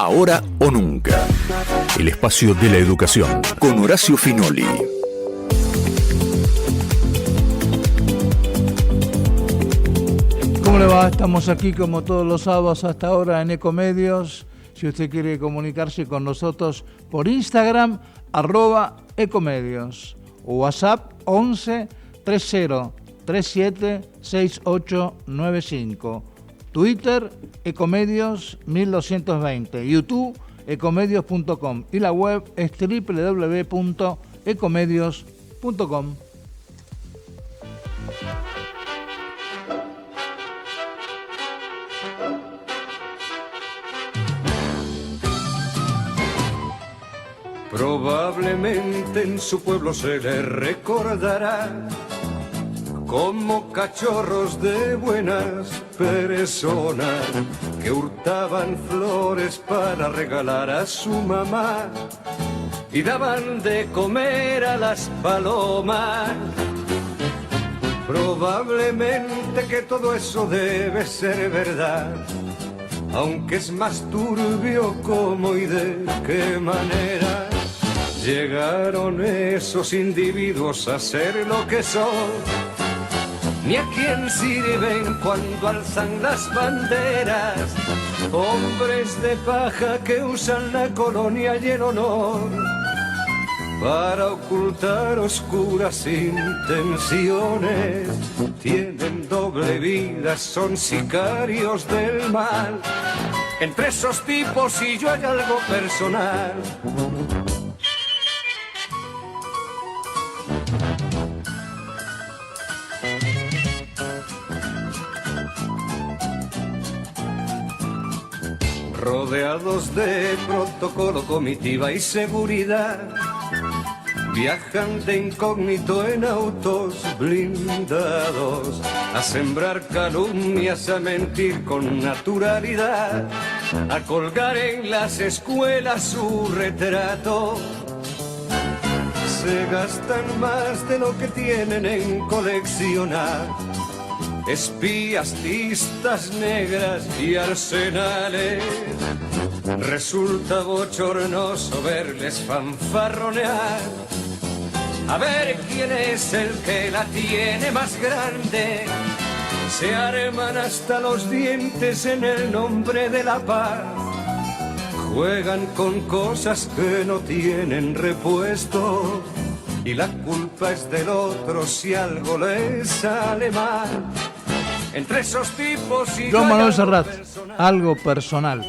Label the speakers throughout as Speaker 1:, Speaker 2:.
Speaker 1: Ahora o nunca. El espacio de la educación con Horacio Finoli.
Speaker 2: ¿Cómo le va? Estamos aquí como todos los sábados hasta ahora en Ecomedios. Si usted quiere comunicarse con nosotros por Instagram, @Ecomedios. O WhatsApp 11 30 37 6895. Twitter, Ecomedios 1220. YouTube, ecomedios.com. Y la web es www.ecomedios.com.
Speaker 3: Probablemente en su pueblo se le recordará como cachorros de buenas personas que hurtaban flores para regalar a su mamá y daban de comer a las palomas. Probablemente que todo eso debe ser verdad, aunque es más turbio cómo y de qué manera llegaron esos individuos a ser lo que son, ni a quién sirven cuando alzan las banderas, hombres de paja que usan la colonia y el honor para ocultar oscuras intenciones. Tienen doble vida, son sicarios del mal. Entre esos tipos y yo hay algo personal. Rodeados de protocolo, comitiva y seguridad, viajan de incógnito en autos blindados, a sembrar calumnias, a mentir con naturalidad, a colgar en las escuelas su retrato. Se gastan más de lo que tienen en coleccionar espías, listas negras y arsenales. Resulta bochornoso verles fanfarronear, a ver quién es el que la tiene más grande. Se arman hasta los dientes en el nombre de la paz, juegan con cosas que no tienen repuesto, y la culpa es del otro si algo les sale mal. Entre esos tipos y
Speaker 2: Don Manuel Serrat, algo personal.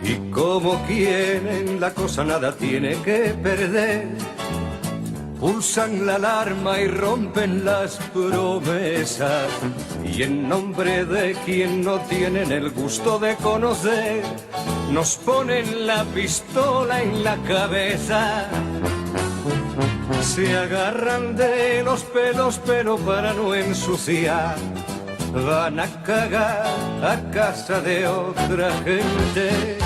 Speaker 3: Y como quieren la cosa nada tiene que perder, pulsan la alarma y rompen las promesas, y en nombre de quien no tienen el gusto de conocer, nos ponen la pistola en la cabeza. Se agarran de los pelos pero para no ensuciar, van a cagar a casa de otra gente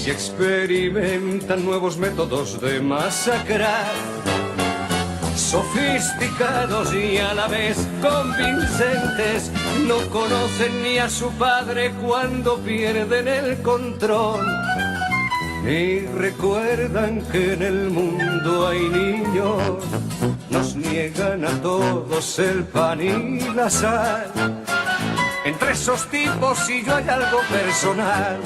Speaker 3: y experimentan nuevos métodos de masacrar, sofisticados y a la vez convincentes. No conocen ni a su padre cuando pierden el control, ni recuerdan que en el mundo hay niños. Nos niegan a todos el pan y la sal. Entre esos tipos y yo hay algo personal.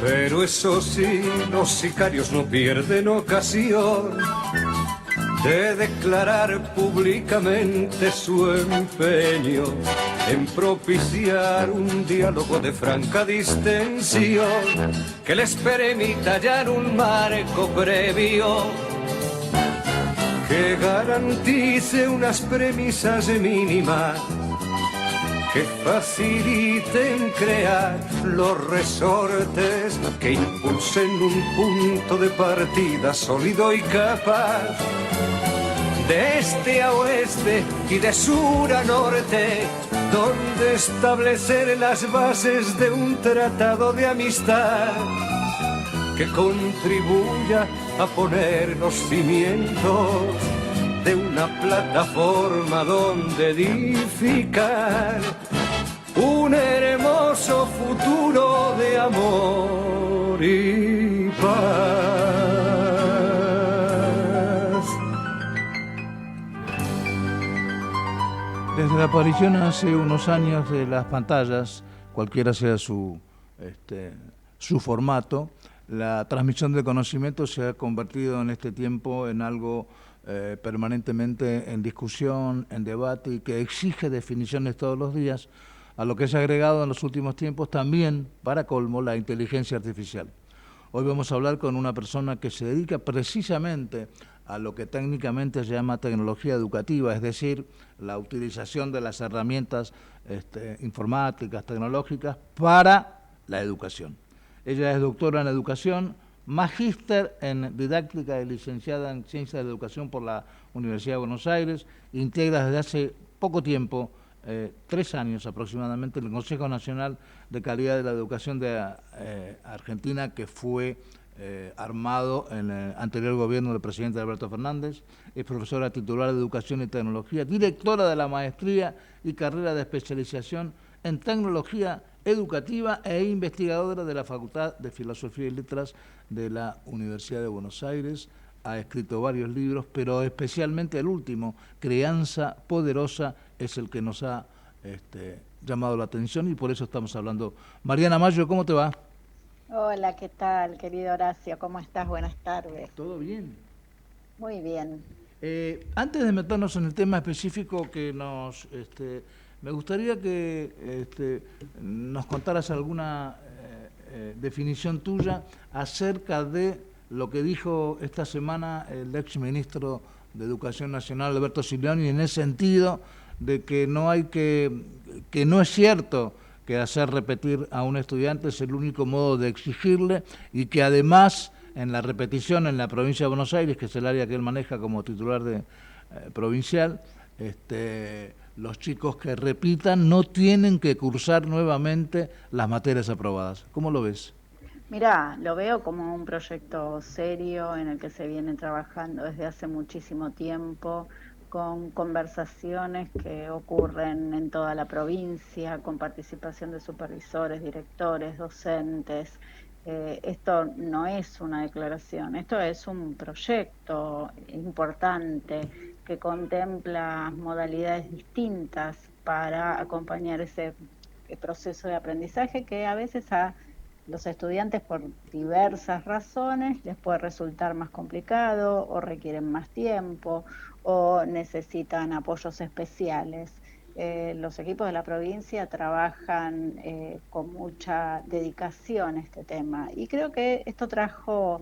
Speaker 3: Pero eso sí, los sicarios no pierden ocasión de declarar públicamente su empeño en propiciar un diálogo de franca distensión que les permita hallar un marco previo que garantice unas premisas mínimas que faciliten crear los resortes que impulsen un punto de partida sólido y capaz de este a oeste y de sur a norte, donde establecer las bases de un tratado de amistad que contribuya a poner los cimientos de una plataforma donde edificar un hermoso futuro de amor y paz.
Speaker 2: Desde la aparición hace unos años de las pantallas, cualquiera sea su formato, la transmisión de conocimiento se ha convertido en este tiempo en algo permanentemente en discusión, en debate y que exige definiciones todos los días, a lo que se ha agregado en los últimos tiempos también, para colmo, la inteligencia artificial. Hoy vamos a hablar con una persona que se dedica precisamente a lo que técnicamente se llama tecnología educativa, es decir, la utilización de las herramientas informáticas, tecnológicas para la educación. Ella es doctora en educación, magíster en didáctica y licenciada en ciencias de la educación por la Universidad de Buenos Aires, integra desde hace poco tiempo, 3 años aproximadamente, el Consejo Nacional de Calidad de la Educación de Argentina, que fue armado en el anterior gobierno del presidente Alberto Fernández. Es profesora titular de Educación y Tecnología, directora de la maestría y carrera de especialización en tecnología educativa e investigadora de la Facultad de Filosofía y Letras de la Universidad de Buenos Aires. Ha escrito varios libros, pero especialmente el último, Crianza Poderosa, es el que nos ha llamado la atención y por eso estamos hablando. Mariana Mayo, ¿cómo te va?
Speaker 4: Hola, ¿qué tal, querido Horacio? ¿Cómo estás? Buenas tardes.
Speaker 2: ¿Todo bien?
Speaker 4: Muy bien.
Speaker 2: Antes de meternos en el tema específico que me gustaría que nos contaras alguna definición tuya acerca de lo que dijo esta semana el exministro de Educación Nacional, Alberto Silioni, en el sentido de que no es cierto que hacer repetir a un estudiante es el único modo de exigirle y que además en la repetición en la provincia de Buenos Aires, que es el área que él maneja como titular de provincial, los chicos que repitan no tienen que cursar nuevamente las materias aprobadas. ¿Cómo lo ves?
Speaker 4: Mirá, lo veo como un proyecto serio en el que se viene trabajando desde hace muchísimo tiempo, con conversaciones que ocurren en toda la provincia, con participación de supervisores, directores, docentes. Esto no es una declaración, esto es un proyecto importante que contempla modalidades distintas para acompañar ese proceso de aprendizaje que a veces a los estudiantes por diversas razones les puede resultar más complicado o requieren más tiempo o necesitan apoyos especiales. Los equipos de la provincia trabajan con mucha dedicación a este tema y creo que esto trajo,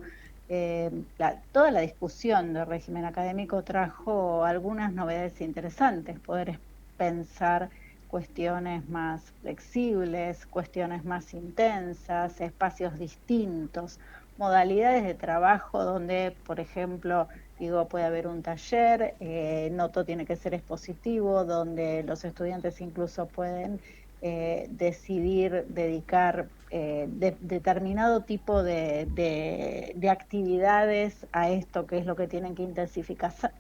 Speaker 4: toda la discusión del régimen académico trajo algunas novedades interesantes, poder pensar cuestiones más flexibles, cuestiones más intensas, espacios distintos, modalidades de trabajo donde, por ejemplo, puede haber un taller, no todo tiene que ser expositivo, donde los estudiantes incluso pueden decidir dedicar determinado tipo de actividades a esto, que es lo que tienen que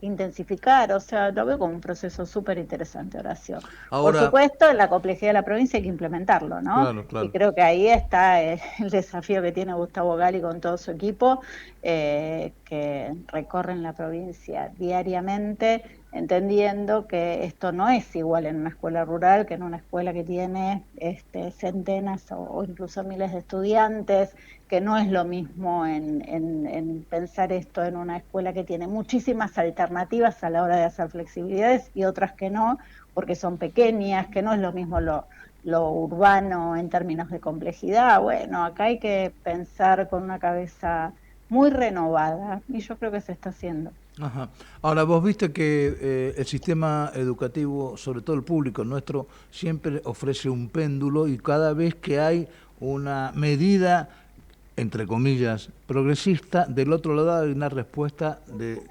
Speaker 4: intensificar. O sea, lo veo como un proceso súper interesante, Horacio. Ahora, por supuesto, en la complejidad de la provincia hay que implementarlo, ¿no? Claro, claro. Y creo que ahí está el desafío que tiene Gustavo Gali con todo su equipo, que recorren la provincia diariamente, entendiendo que esto no es igual en una escuela rural que en una escuela que tiene centenas o incluso miles de estudiantes, que no es lo mismo en pensar esto en una escuela que tiene muchísimas alternativas a la hora de hacer flexibilidades y otras que no, porque son pequeñas, que no es lo mismo lo urbano en términos de complejidad. Bueno, acá hay que pensar con una cabeza muy renovada y yo creo que se está haciendo.
Speaker 2: Ajá. Ahora, vos viste que el sistema educativo, sobre todo el público nuestro, siempre ofrece un péndulo y cada vez que hay una medida, entre comillas, progresista, del otro lado hay una respuesta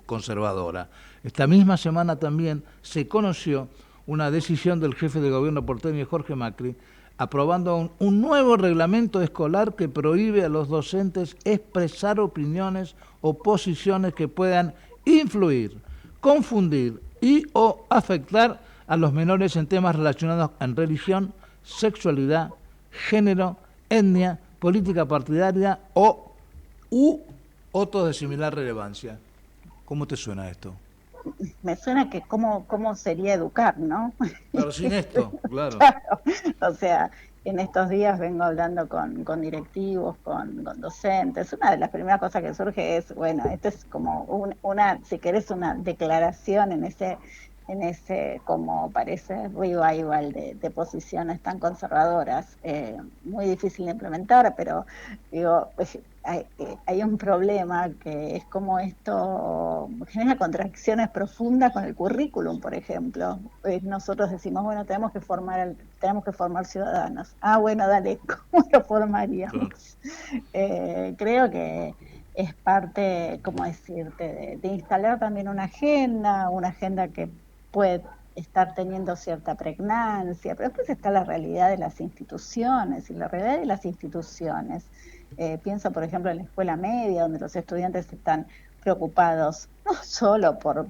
Speaker 2: conservadora. Esta misma semana también se conoció una decisión del jefe de gobierno porteño, Jorge Macri, aprobando un nuevo reglamento escolar que prohíbe a los docentes expresar opiniones o posiciones que puedan influir, confundir y o afectar a los menores en temas relacionados en religión, sexualidad, género, etnia, política partidaria u otros de similar relevancia. ¿Cómo te suena esto?
Speaker 4: Me suena que cómo sería educar, ¿no?
Speaker 2: Claro, sin esto, claro.
Speaker 4: Claro, o sea, en estos días vengo hablando con directivos, con docentes. Una de las primeras cosas que surge es, bueno, esto es como una, si querés, una declaración en ese como parece revival de posiciones tan conservadoras, muy difícil de implementar, pero digo, pues, hay un problema que es como esto genera contradicciones profundas con el currículum, por ejemplo. Nosotros decimos, bueno, tenemos que formar ciudadanos. Ah, bueno, dale, ¿cómo lo formaríamos? Creo que es parte, ¿cómo decirte?, de instalar también una agenda que puede estar teniendo cierta pregnancia, pero después está la realidad de las instituciones, y la realidad de las instituciones, pienso por ejemplo en la escuela media, donde los estudiantes están preocupados no solo por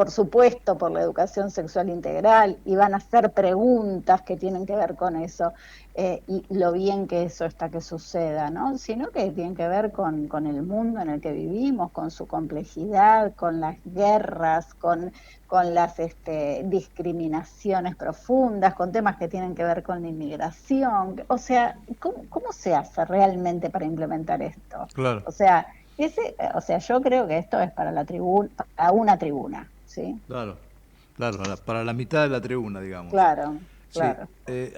Speaker 4: supuesto por la educación sexual integral, y van a hacer preguntas que tienen que ver con eso, y lo bien que eso está que suceda, ¿no? Sino que tienen que ver con el mundo en el que vivimos, con su complejidad, con las guerras, con las discriminaciones profundas, con temas que tienen que ver con la inmigración. O sea, ¿cómo se hace realmente para implementar esto?
Speaker 2: Claro.
Speaker 4: O sea, yo creo que esto es para una tribuna, ¿sí?
Speaker 2: Claro, para la mitad de la tribuna, digamos.
Speaker 4: Claro,
Speaker 2: Sí.
Speaker 4: claro.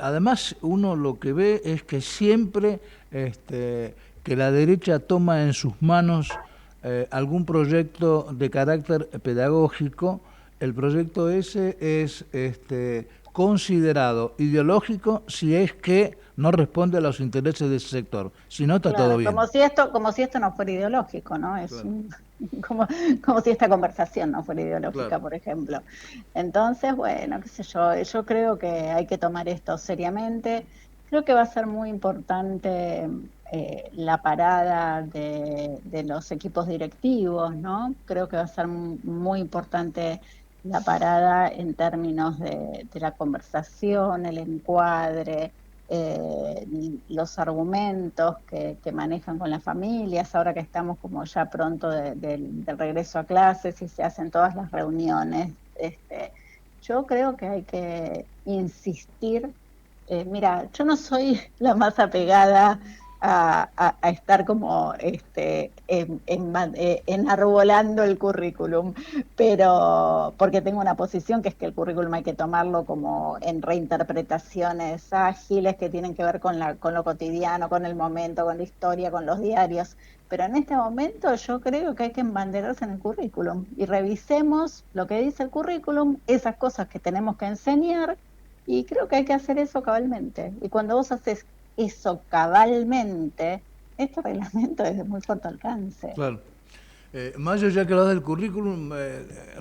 Speaker 2: Además, uno lo que ve es que siempre que la derecha toma en sus manos algún proyecto de carácter pedagógico, el proyecto ese es considerado ideológico si es que no responde a los intereses de ese sector. Si no, está todo bien.
Speaker 4: Como si esto no fuera ideológico, ¿no? Es
Speaker 2: Claro.
Speaker 4: como si esta conversación no fuera ideológica,
Speaker 2: Claro.
Speaker 4: por ejemplo. Entonces, bueno, qué sé yo creo que hay que tomar esto seriamente. Creo que va a ser muy importante la parada de los equipos directivos, ¿no? Creo que va a ser muy importante la parada en términos de la conversación, el encuadre, los argumentos que manejan con las familias, ahora que estamos como ya pronto del regreso a clases y se hacen todas las reuniones. Yo creo que hay que insistir. Mira, yo no soy la más apegada a estar como enarbolando el currículum, pero porque tengo una posición que es que el currículum hay que tomarlo como en reinterpretaciones ágiles que tienen que ver con lo cotidiano, con el momento, con la historia, con los diarios. Pero en este momento yo creo que hay que embanderarse en el currículum y revisemos lo que dice el currículum, esas cosas que tenemos que enseñar, y creo que hay que hacer eso cabalmente. Y cuando vos haces eso cabalmente, este reglamento es de muy corto alcance.
Speaker 2: Claro. Mayo, ya que hablas del currículum,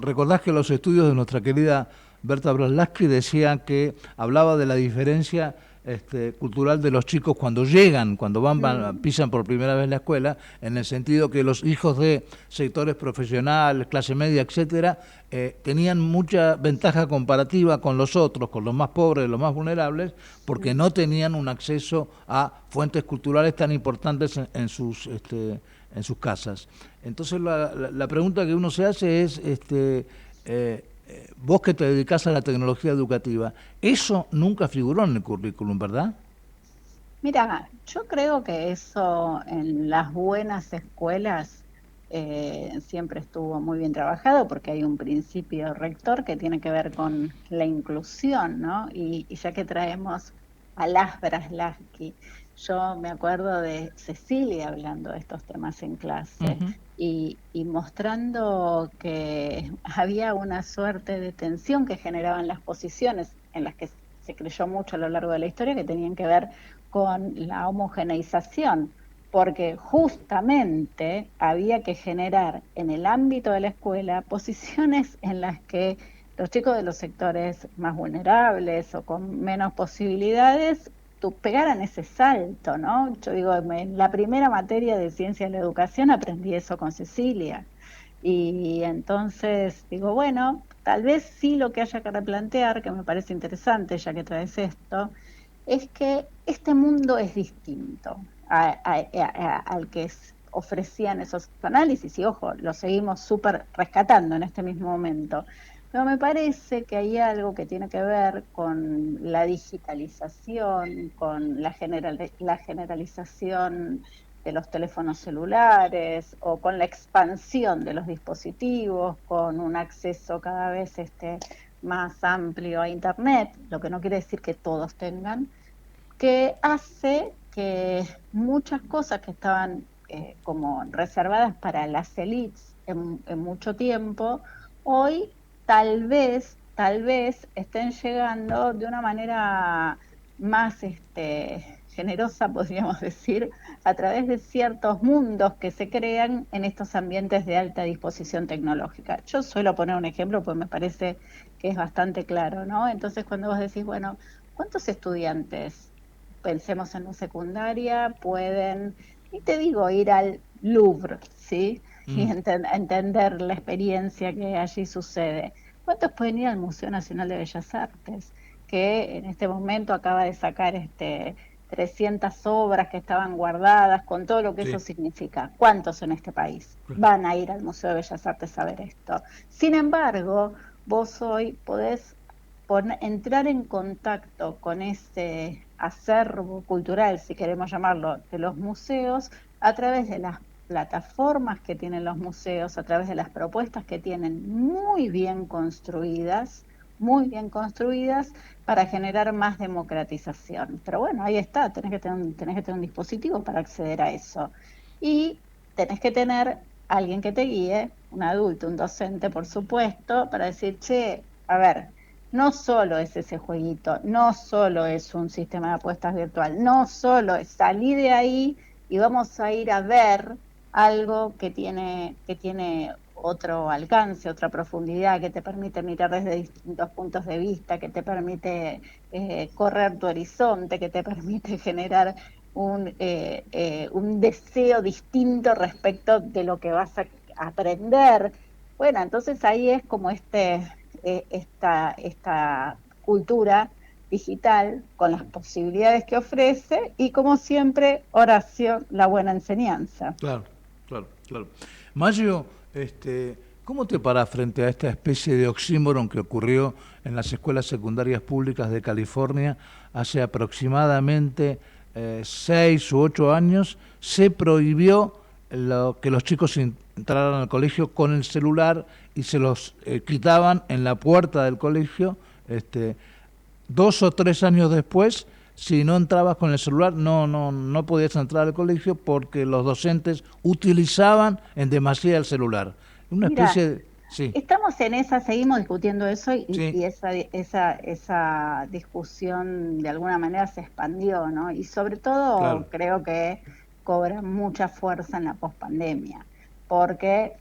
Speaker 2: recordás que los estudios de nuestra querida Berta Brolaski decían que hablaba de la diferencia cultural de los chicos cuando llegan, cuando pisan por primera vez la escuela, en el sentido que los hijos de sectores profesionales, clase media, etcétera, tenían mucha ventaja comparativa con los otros, con los más pobres, los más vulnerables, porque no tenían un acceso a fuentes culturales tan importantes en sus casas. Entonces la pregunta que uno se hace es, vos que te dedicás a la tecnología educativa, eso nunca figuró en el currículum, ¿verdad?
Speaker 4: Mira, yo creo que eso en las buenas escuelas siempre estuvo muy bien trabajado, porque hay un principio rector que tiene que ver con la inclusión, ¿no? Y ya que traemos a Las Braslavsky, yo me acuerdo de Cecilia hablando de estos temas en clase.
Speaker 2: Uh-huh.
Speaker 4: Y mostrando que había una suerte de tensión que generaban las posiciones en las que se creyó mucho a lo largo de la historia, que tenían que ver con la homogeneización porque justamente había que generar en el ámbito de la escuela posiciones en las que los chicos de los sectores más vulnerables o con menos posibilidades pegaran ese salto, ¿no? Yo digo, en la primera materia de ciencia de la educación aprendí eso con Cecilia. Y entonces digo, bueno, tal vez sí lo que haya que replantear, que me parece interesante ya que traes esto, es que este mundo es distinto al que ofrecían esos análisis, y ojo, lo seguimos súper rescatando en este mismo momento. Pero me parece que hay algo que tiene que ver con la digitalización, con la generalización de los teléfonos celulares o con la expansión de los dispositivos, con un acceso cada vez más amplio a Internet, lo que no quiere decir que todos tengan, que hace que muchas cosas que estaban como reservadas para las élites en mucho tiempo, hoy tal vez estén llegando de una manera más generosa, podríamos decir, a través de ciertos mundos que se crean en estos ambientes de alta disposición tecnológica. Yo suelo poner un ejemplo porque me parece que es bastante claro, ¿no? Entonces, cuando vos decís, bueno, ¿cuántos estudiantes, pensemos en la secundaria, pueden, y te digo, ir al Louvre, ¿sí? Y entender la experiencia que allí sucede? ¿Cuántos pueden ir al Museo Nacional de Bellas Artes, que en este momento acaba de sacar 300 obras que estaban guardadas, con todo lo que eso significa? ¿Cuántos en este país van a ir al Museo de Bellas Artes a ver esto? Sin embargo, vos hoy podés entrar en contacto con ese acervo cultural, si queremos llamarlo, de los museos, a través de las plataformas que tienen los museos, a través de las propuestas que tienen muy bien construidas para generar más democratización. Pero bueno, ahí está, tenés que tener un dispositivo para acceder a eso. Y tenés que tener alguien que te guíe, un adulto, un docente, por supuesto, para decir, che, a ver, no solo es ese jueguito, no solo es un sistema de apuestas virtual, no solo es salir de ahí y vamos a ir a ver algo que tiene otro alcance, otra profundidad, que te permite mirar desde distintos puntos de vista, que te permite correr tu horizonte, que te permite generar un deseo distinto respecto de lo que vas a aprender. Bueno, entonces ahí es como esta cultura digital con las posibilidades que ofrece y, como siempre, Horacio, la buena enseñanza.
Speaker 2: Claro, claro. Mayo, ¿cómo te paras frente a esta especie de oxímoron que ocurrió en las escuelas secundarias públicas de California hace aproximadamente 6 u 8 años? Se prohibió que los chicos entraran al colegio con el celular y se los quitaban en la puerta del colegio. 2 o 3 años después, si no entrabas con el celular, no podías entrar al colegio porque los docentes utilizaban en demasía el celular. Una especie de... Sí.
Speaker 4: Estamos en seguimos discutiendo eso y esa discusión de alguna manera se expandió, ¿no? Y sobre todo creo que cobra mucha fuerza en la pospandemia.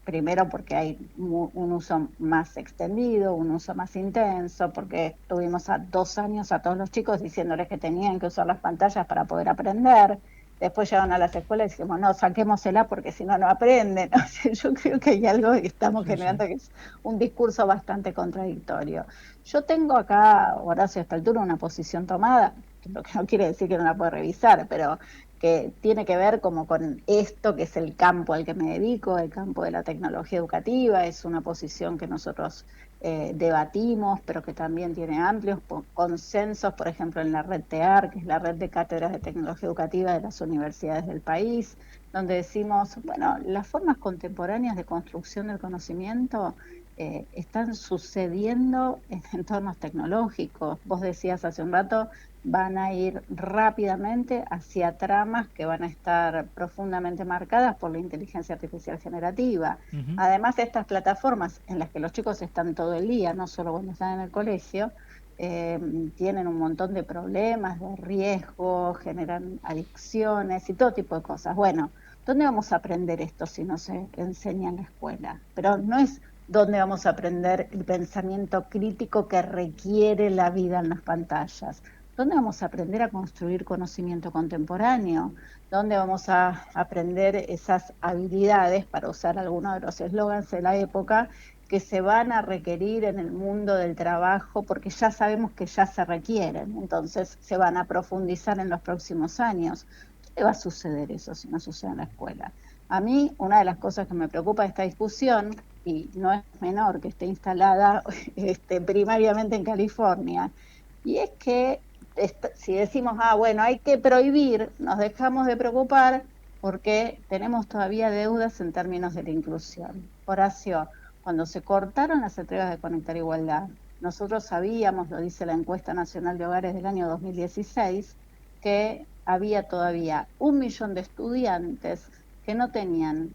Speaker 4: Primero porque hay un uso más extendido, un uso más intenso, porque tuvimos 2 años a todos los chicos diciéndoles que tenían que usar las pantallas para poder aprender. Después llegaron a las escuelas y dijimos, no, saquémosela porque si no, no aprenden. O sea, yo creo que hay algo que estamos generando que es un discurso bastante contradictorio. Yo tengo acá, Horacio, a esta altura, una posición tomada, lo que no quiere decir que no la pueda revisar, pero que tiene que ver como con esto que es el campo al que me dedico, el campo de la tecnología educativa. Es una posición que nosotros debatimos, pero que también tiene amplios consensos, por ejemplo, en la red TEAR, que es la red de cátedras de tecnología educativa de las universidades del país, donde decimos, bueno, las formas contemporáneas de construcción del conocimiento están sucediendo en entornos tecnológicos. Vos decías hace un rato, van a ir rápidamente hacia tramas que van a estar profundamente marcadas por la inteligencia artificial generativa. Uh-huh. Además, estas plataformas en las que los chicos están todo el día, no solo cuando están en el colegio, tienen un montón de problemas, de riesgo, generan adicciones y todo tipo de cosas. Bueno, ¿dónde vamos a aprender esto si no se enseña en la escuela? Pero no es dónde vamos a aprender el pensamiento crítico que requiere la vida en las pantallas. ¿Dónde vamos a aprender a construir conocimiento contemporáneo? ¿Dónde vamos a aprender esas habilidades, para usar algunos de los eslogans de la época, que se van a requerir en el mundo del trabajo, porque ya sabemos que ya se requieren, entonces se van a profundizar en los próximos años? ¿Qué va a suceder eso si no sucede en la escuela? A mí, una de las cosas que me preocupa de esta discusión, y no es menor que esté instalada primariamente en California, y es que si decimos, bueno, hay que prohibir, nos dejamos de preocupar porque tenemos todavía deudas en términos de la inclusión. Horacio, cuando se cortaron las entregas de Conectar Igualdad, nosotros sabíamos, lo dice la Encuesta Nacional de Hogares del año 2016, que había todavía 1 millón de estudiantes que no tenían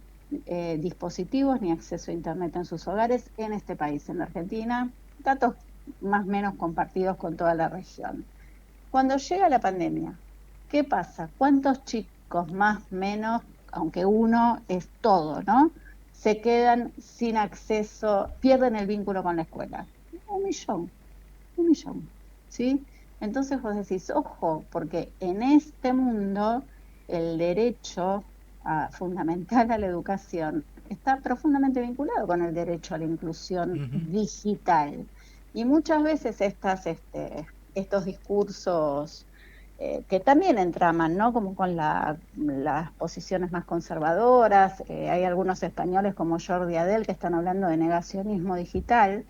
Speaker 4: dispositivos ni acceso a Internet en sus hogares en este país, en la Argentina, datos más o menos compartidos con toda la región. Cuando llega la pandemia, ¿qué pasa? ¿Cuántos chicos más o menos, aunque uno es todo, ¿no?, se quedan sin acceso, pierden el vínculo con la escuela? 1 millón, ¿sí? Entonces vos decís, ojo, porque en este mundo el derecho fundamental a la educación está profundamente vinculado con el derecho a la inclusión digital. Y muchas veces estos discursos que también entraman, ¿no?, como con las posiciones más conservadoras. Hay algunos españoles como Jordi Adel que están hablando de negacionismo digital,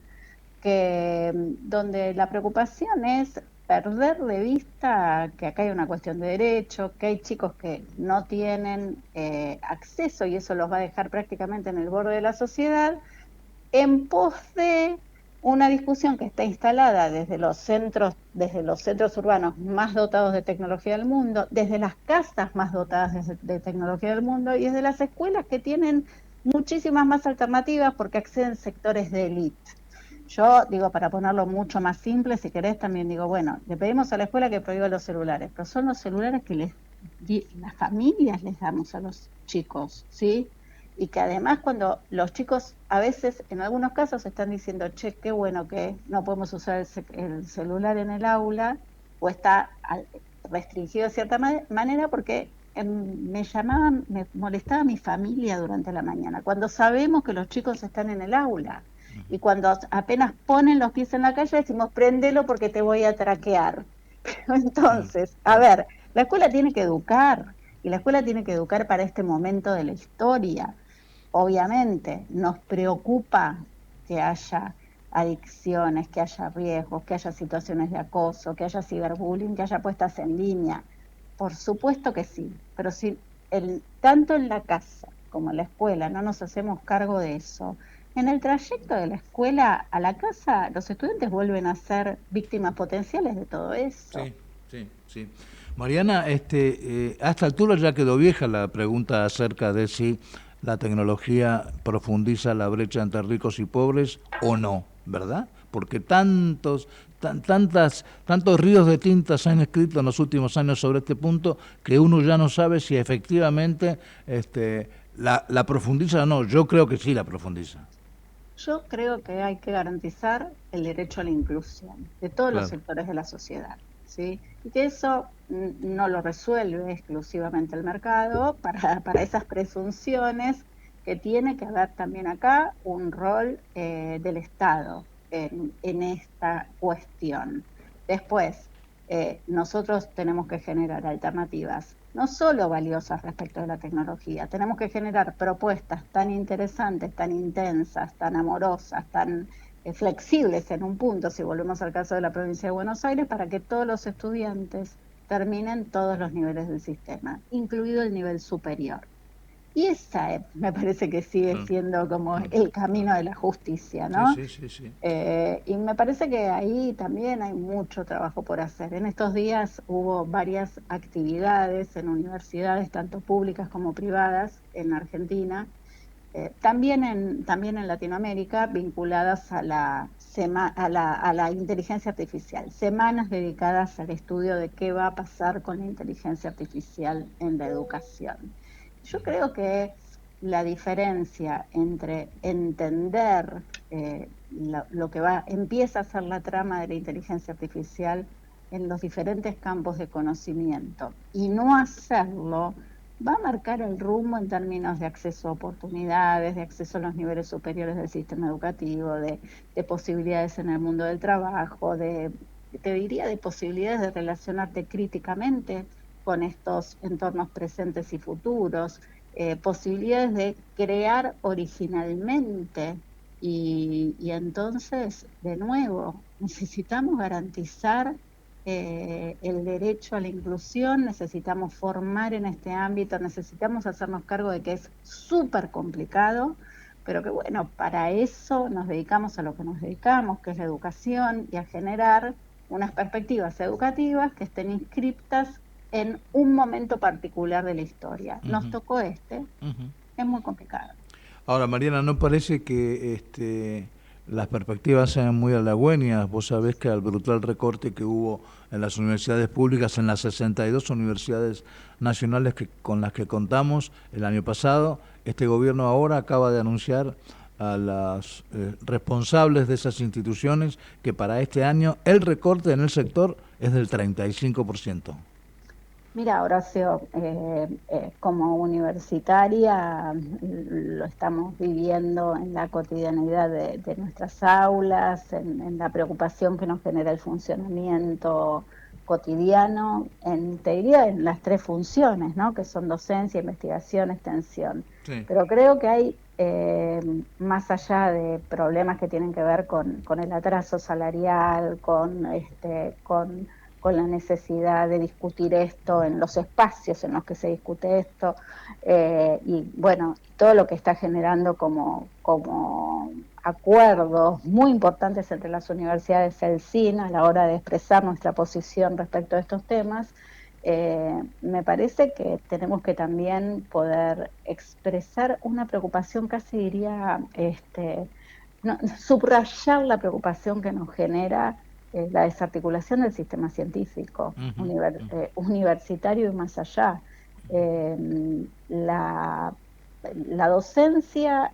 Speaker 4: donde la preocupación es perder de vista que acá hay una cuestión de derecho, que hay chicos que no tienen acceso, y eso los va a dejar prácticamente en el borde de la sociedad, en pos de una discusión que está instalada desde los centros urbanos más dotados de tecnología del mundo, desde las casas más dotadas de tecnología del mundo, y desde las escuelas que tienen muchísimas más alternativas porque acceden sectores de élite. Yo digo, para ponerlo mucho más simple, si querés, también digo, bueno, le pedimos a la escuela que prohíba los celulares, pero son los celulares que las familias les damos a los chicos, ¿sí? Y que además, cuando los chicos a veces, en algunos casos, están diciendo, che, qué bueno que no podemos usar el celular en el aula, o está restringido de cierta manera porque me molestaba mi familia durante la mañana, cuando sabemos que los chicos están en el aula. Y cuando apenas ponen los pies en la calle decimos, préndelo porque te voy a traquear. Pero entonces, a ver, la escuela tiene que educar, y la escuela tiene que educar para este momento de la historia. Obviamente nos preocupa que haya adicciones, que haya riesgos, que haya situaciones de acoso, que haya ciberbullying, que haya puestas en línea. Por supuesto que sí, pero si tanto en la casa como en la escuela no nos hacemos cargo de eso, en el trayecto de la escuela a la casa, los estudiantes vuelven a ser víctimas potenciales de todo eso.
Speaker 2: Sí. Mariana, a esta altura ya quedó vieja la pregunta acerca de si la tecnología profundiza la brecha entre ricos y pobres o no, ¿verdad? Porque tantos ríos de tinta se han escrito en los últimos años sobre este punto que uno ya no sabe si efectivamente la profundiza o no. Yo creo que sí la profundiza.
Speaker 4: Yo creo que hay que garantizar el derecho a la inclusión de todos los sectores de la sociedad, ¿sí? Y que eso no lo resuelve exclusivamente el mercado, para esas presunciones que tiene que haber también acá un rol del Estado en esta cuestión. Después, nosotros tenemos que generar alternativas no solo valiosas respecto de la tecnología, tenemos que generar propuestas tan interesantes, tan intensas, tan amorosas, tan flexibles en un punto, si volvemos al caso de la provincia de Buenos Aires, para que todos los estudiantes terminen todos los niveles del sistema, incluido el nivel superior. Y esa me parece que sigue siendo como el camino de la justicia, ¿no?
Speaker 2: Sí.
Speaker 4: Y me parece que ahí también hay mucho trabajo por hacer. En estos días hubo varias actividades en universidades, tanto públicas como privadas, en Argentina, también en Latinoamérica, vinculadas a la inteligencia artificial, semanas dedicadas al estudio de qué va a pasar con la inteligencia artificial en la educación. Yo creo que la diferencia entre entender lo que empieza a ser la trama de la inteligencia artificial en los diferentes campos de conocimiento y no hacerlo, va a marcar el rumbo en términos de acceso a oportunidades, de acceso a los niveles superiores del sistema educativo, de posibilidades en el mundo del trabajo, te diría de posibilidades de relacionarte críticamente con estos entornos presentes y futuros, posibilidades de crear originalmente y entonces, de nuevo, necesitamos garantizar el derecho a la inclusión, necesitamos formar en este ámbito, necesitamos hacernos cargo de que es súper complicado, pero que bueno, para eso nos dedicamos a lo que nos dedicamos, que es la educación, y a generar unas perspectivas educativas que estén inscriptas en un momento particular de la historia. Nos tocó es muy complicado.
Speaker 2: Ahora, Mariana, ¿no parece que las perspectivas sean muy halagüeñas? Vos sabés que al brutal recorte que hubo en las universidades públicas, en las 62 universidades nacionales con las que contamos el año pasado, este gobierno ahora acaba de anunciar a las responsables de esas instituciones que para este año el recorte en el sector es del 35%.
Speaker 4: Mira, Horacio, como universitaria lo estamos viviendo en la cotidianidad de nuestras aulas, en la preocupación que nos genera el funcionamiento cotidiano, te diría en las tres funciones, ¿no? Que son docencia, investigación, extensión. Sí. Pero creo que hay, más allá de problemas que tienen que ver con el atraso salarial, con la necesidad de discutir esto en los espacios en los que se discute esto, y bueno, todo lo que está generando como acuerdos muy importantes entre las universidades y el CIN a la hora de expresar nuestra posición respecto a estos temas. Me parece que tenemos que también poder expresar una preocupación, casi diría, subrayar la preocupación que nos genera la desarticulación del sistema científico, universitario y más allá. La docencia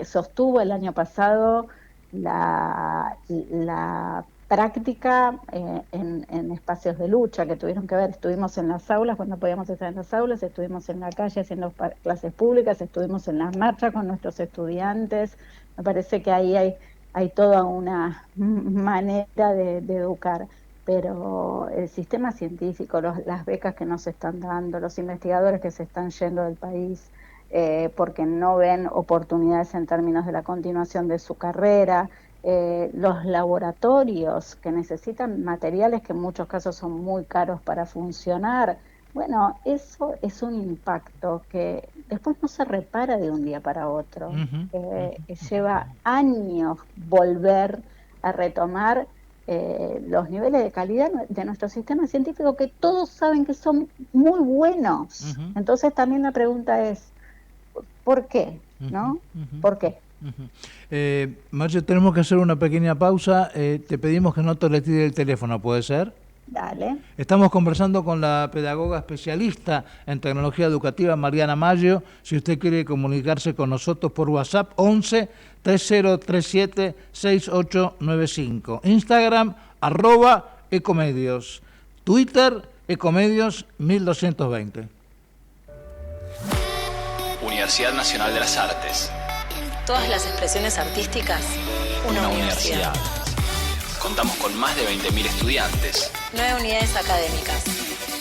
Speaker 4: sostuvo el año pasado la práctica en espacios de lucha que tuvieron que ver. Estuvimos en las aulas cuando podíamos estar en las aulas, estuvimos en la calle haciendo clases públicas, estuvimos en las marchas con nuestros estudiantes. Me parece que ahí hay toda una manera de educar, pero el sistema científico, las becas que nos están dando, los investigadores que se están yendo del país porque no ven oportunidades en términos de la continuación de su carrera, los laboratorios que necesitan materiales que en muchos casos son muy caros para funcionar. Bueno, eso es un impacto que después no se repara de un día para otro. Lleva años volver a retomar los niveles de calidad de nuestro sistema científico, que todos saben que son muy buenos. Entonces también la pregunta es, ¿por qué? ¿No? ¿Por qué?
Speaker 2: Marce, tenemos que hacer una pequeña pausa. Te pedimos que no te retire el teléfono, ¿puede ser?
Speaker 4: Dale.
Speaker 2: Estamos conversando con la pedagoga especialista en tecnología educativa, Mariana Maggio. Si usted quiere comunicarse con nosotros por WhatsApp, 11 3037 6895. Instagram, @ecomedios. Twitter, ecomedios 1220.
Speaker 5: Universidad Nacional de las Artes.
Speaker 6: Todas las expresiones artísticas, una universidad.
Speaker 5: Contamos con más de 20.000 estudiantes.
Speaker 6: 9 unidades académicas.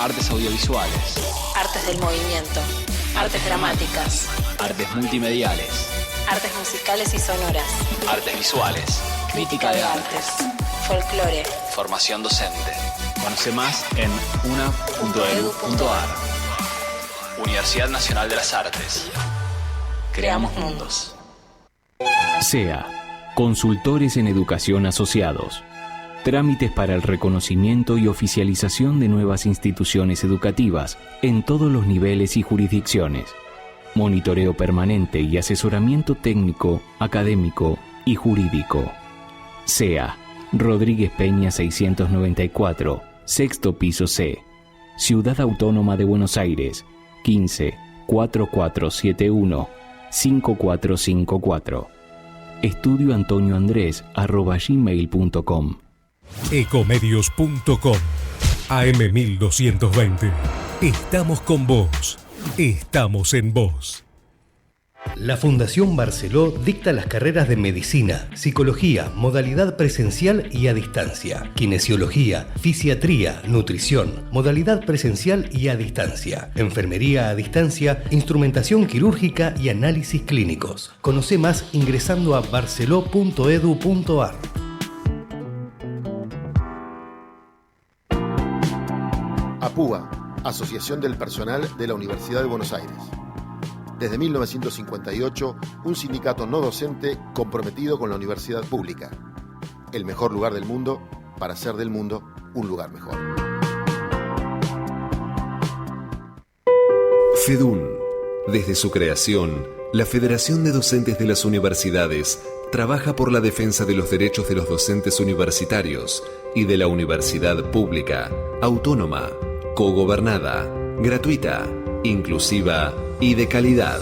Speaker 5: Artes audiovisuales.
Speaker 6: Artes del movimiento. Artes dramáticas.
Speaker 5: Artes multimediales.
Speaker 6: Artes musicales y sonoras.
Speaker 5: Artes visuales. Crítica de artes.
Speaker 6: Folclore.
Speaker 5: Formación docente. Conoce más en una.edu.ar. Universidad Nacional de las Artes. Creamos mundos.
Speaker 7: SEA, Consultores en Educación Asociados. Trámites para el reconocimiento y oficialización de nuevas instituciones educativas en todos los niveles y jurisdicciones. monitoreo permanente y asesoramiento técnico, académico y jurídico. SEA, Rodríguez Peña 694, sexto piso C, Ciudad Autónoma de Buenos Aires, 15 4471 5454. estudioantonioandres@gmail.com.
Speaker 8: Ecomedios.com AM1220. Estamos con vos. Estamos en vos.
Speaker 9: La Fundación Barceló dicta las carreras de Medicina, Psicología, modalidad presencial y a distancia, Kinesiología, Fisiatría, Nutrición, modalidad presencial y a distancia, Enfermería a distancia, Instrumentación quirúrgica y análisis clínicos. Conoce más ingresando a barceló.edu.ar.
Speaker 10: APUA, Asociación del Personal de la Universidad de Buenos Aires. Desde 1958, un sindicato no docente comprometido con la universidad pública. El mejor lugar del mundo para hacer del mundo un lugar mejor.
Speaker 11: FEDUN. Desde su creación, la Federación de Docentes de las Universidades trabaja por la defensa de los derechos de los docentes universitarios y de la universidad pública, autónoma, cogobernada, gratuita, inclusiva y de calidad.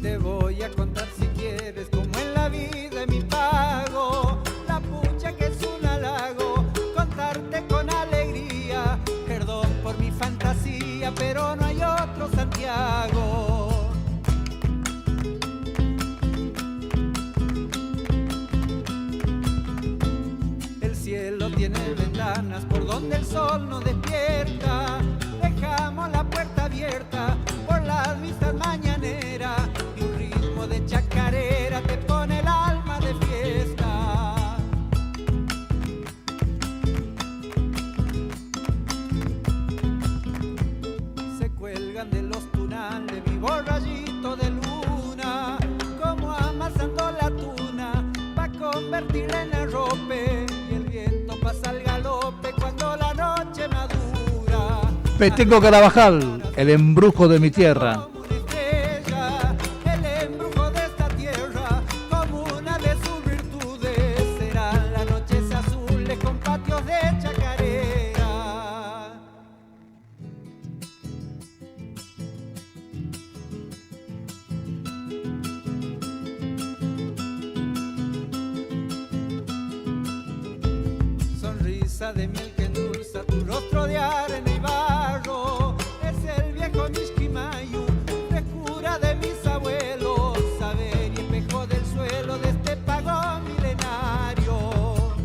Speaker 12: Te voy a contar si quieres como en la vida en mi pago, la pucha que es un halago, contarte con alegría, perdón por mi fantasía, pero no hay otro Santiago. Tiene ventanas por donde el sol no despierta. Dejamos la puerta abierta por las vistas mañaneras y un ritmo de chacarera te pone el alma de fiesta. Se cuelgan de los tunales vivo rayito de luna, como amasando la tuna pa' convertirla en arrope. Pasa el galope cuando la noche madura.
Speaker 2: Peteco Carabajal, el embrujo de mi tierra.
Speaker 12: El embrujo de esta tierra, como una de sus virtudes, serán las noches azules con patios de chacarera. De miel que endulza tu rostro de arena y barro, es el viejo Mishkimayu, frescura de mis abuelos, saber y espejo del suelo de este pago milenario.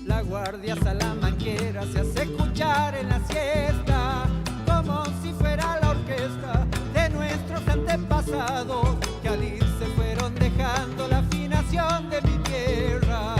Speaker 12: La guardia salamanquera se hace escuchar en la siesta, como si fuera la orquesta de nuestros antepasados, que al irse fueron dejando la afinación de mi tierra.